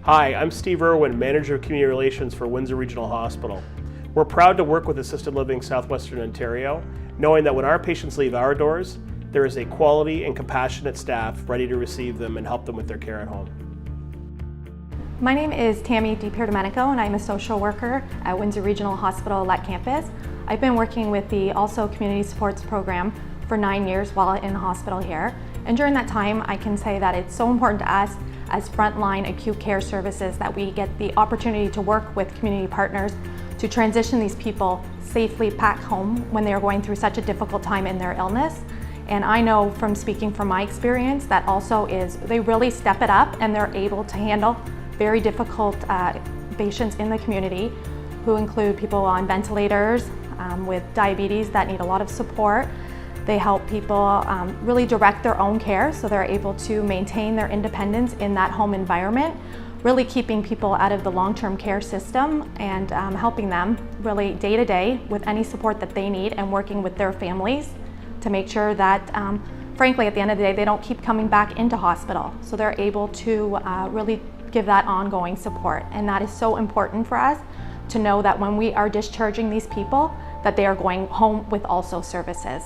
Hi, I'm Steve Irwin, Manager of Community Relations for Windsor Regional Hospital. We're proud to work with Assisted Living Southwestern Ontario, knowing that when our patients leave our doors, there is a quality and compassionate staff ready to receive them and help them with their care at home. My name is Tammy DiPierdomenico and I'm a social worker at Windsor Regional Hospital at campus. I've been working with the A.L.S.O Community Supports Program for 9 years while in the hospital here. And during that time, I can say that it's so important to us as frontline acute care services that we get the opportunity to work with community partners to transition these people safely back home when they are going through such a difficult time in their illness. And I know from speaking from my experience that also they really step it up and they're able to handle very difficult patients in the community who include people on ventilators with diabetes that need a lot of support. They help people really direct their own care so they're able to maintain their independence in that home environment, really keeping people out of the long-term care system and helping them really day to day with any support that they need and working with their families to make sure that, frankly, at the end of the day, they don't keep coming back into hospital. So they're able to really give that ongoing support. And that is so important for us to know that when we are discharging these people, that they are going home with A.L.S.O services.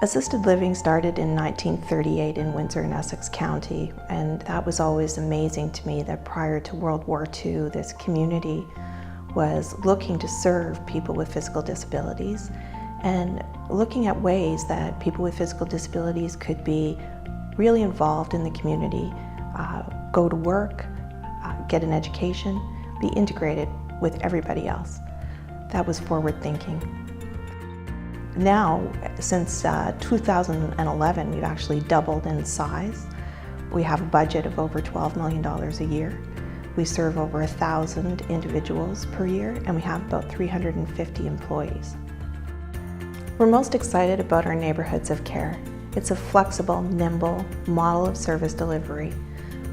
Assisted living started in 1938 in Windsor and Essex County, and that was always amazing to me that prior to World War II, this community was looking to serve people with physical disabilities and looking at ways that people with physical disabilities could be really involved in the community, go to work, get an education, be integrated with everybody else. That was forward thinking. Now, since 2011, we've actually doubled in size. We have a budget of over $12 million a year. We serve over 1,000 individuals per year, and we have about 350 employees. We're most excited about our neighborhoods of care. It's a flexible, nimble model of service delivery.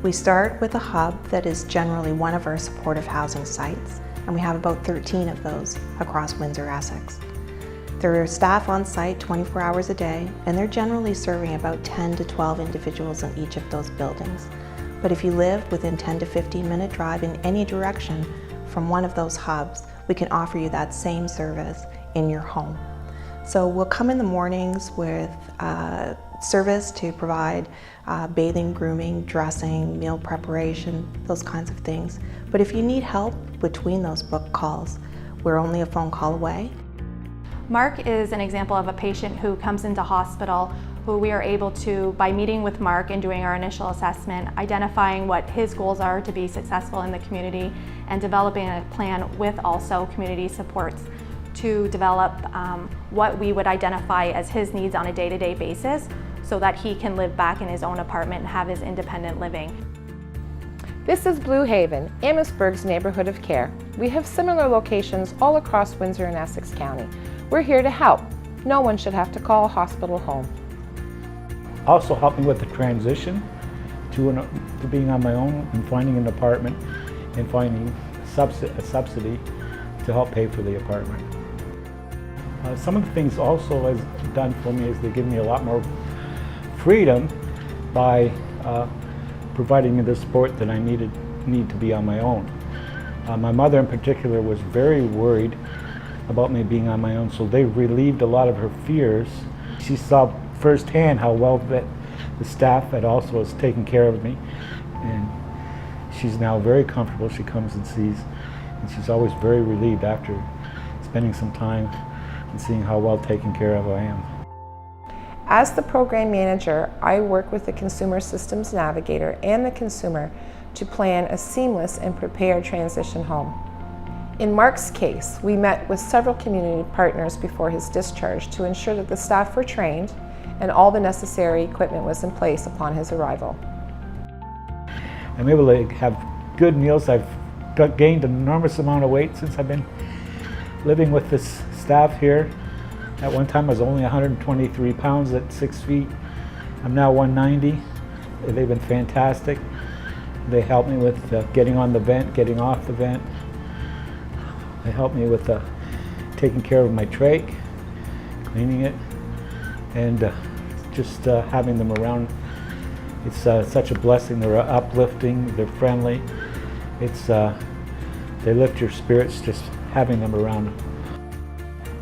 We start with a hub that is generally one of our supportive housing sites, and we have about 13 of those across Windsor-Essex. There are staff on site 24 hours a day, and they're generally serving about 10 to 12 individuals in each of those buildings. But if you live within 10 to 15-minute drive in any direction from one of those hubs, we can offer you that same service in your home. So we'll come in the mornings with service to provide bathing, grooming, dressing, meal preparation, those kinds of things. But if you need help between those book calls, we're only a phone call away. Mark is an example of a patient who comes into hospital who we are able to, by meeting with Mark and doing our initial assessment, identifying what his goals are to be successful in the community and developing a plan with also community supports to develop what we would identify as his needs on a day-to-day basis so that he can live back in his own apartment and have his independent living. This is Blue Haven, Amherstburg's neighborhood of care. We have similar locations all across Windsor and Essex County. We're here to help. No one should have to call a hospital home. Also helping with the transition to being on my own and finding an apartment and finding a subsidy to help pay for the apartment. Some of the things also has done for me is they give me a lot more freedom by providing me the support that I need to be on my own. My mother in particular was very worried about me being on my own, so they relieved a lot of her fears. She saw firsthand how well that the staff had also has taken care of me, and she's now very comfortable. She comes and sees, and she's always very relieved after spending some time and seeing how well taken care of I am. As the program manager, I work with the Consumer Systems Navigator and the consumer to plan a seamless and prepared transition home. In Mark's case, we met with several community partners before his discharge to ensure that the staff were trained and all the necessary equipment was in place upon his arrival. I'm able to have good meals. I've gained an enormous amount of weight since I've been living with this staff here. At one time I was only 123 pounds at 6 feet. I'm now 190. They've been fantastic. They help me with getting on the vent, getting off the vent. They help me with taking care of my trach, cleaning it, and just having them around. It's such a blessing. They're uplifting, they're friendly, they lift your spirits just having them around.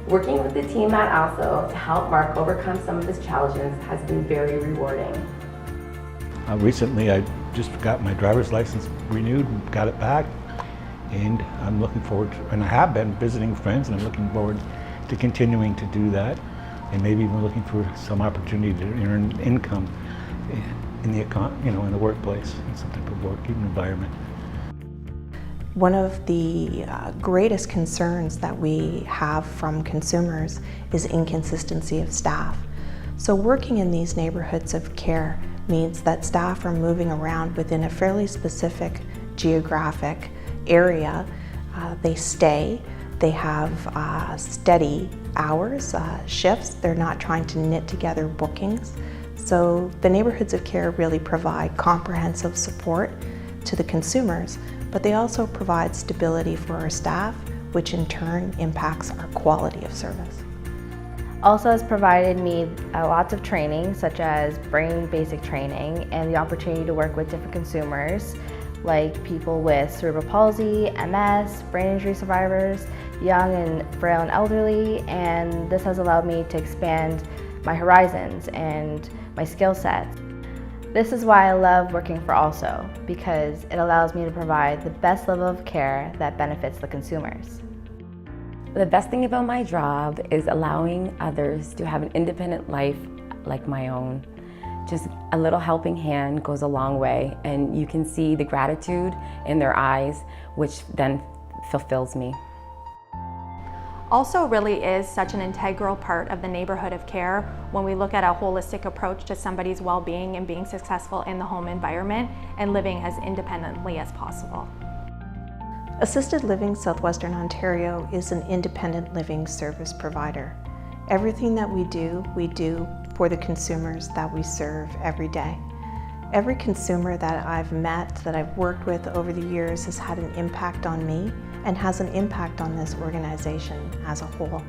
Working with the team at A.L.S.O to help Mark overcome some of his challenges has been very rewarding. Recently I just got my driver's license renewed, got it back, and I'm looking forward to, and I have been visiting friends, and I'm looking forward to continuing to do that, and maybe even looking for some opportunity to earn income in the in the workplace, in some type of working environment. One of the greatest concerns that we have from consumers is inconsistency of staff. So working in these neighborhoods of care means that staff are moving around within a fairly specific geographic area. They stay, they have steady hours, shifts. They're not trying to knit together bookings. So the neighborhoods of care really provide comprehensive support to the consumers, but they also provide stability for our staff, which in turn impacts our quality of service. A.L.S.O has provided me lots of training, such as brain basic training, and the opportunity to work with different consumers, like people with cerebral palsy, MS, brain injury survivors, young and frail and elderly, and this has allowed me to expand my horizons and my skill sets. This is why I love working for A.L.S.O, because it allows me to provide the best level of care that benefits the consumers. The best thing about my job is allowing others to have an independent life like my own. Just a little helping hand goes a long way, and you can see the gratitude in their eyes, which then fulfills me. A.L.S.O really is such an integral part of the neighborhood of care when we look at a holistic approach to somebody's well-being and being successful in the home environment and living as independently as possible. Assisted Living Southwestern Ontario is an independent living service provider. Everything that we do for the consumers that we serve every day. Every consumer that I've met, that I've worked with over the years has had an impact on me and has an impact on this organization as a whole.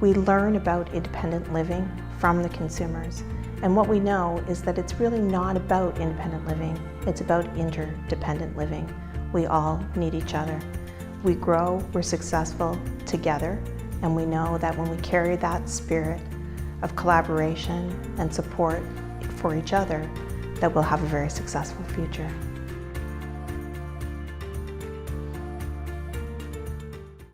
We learn about independent living from the consumers, and what we know is that it's really not about independent living, it's about interdependent living. We all need each other. We grow, we're successful together, and we know that when we carry that spirit of collaboration and support for each other, that we'll have a very successful future.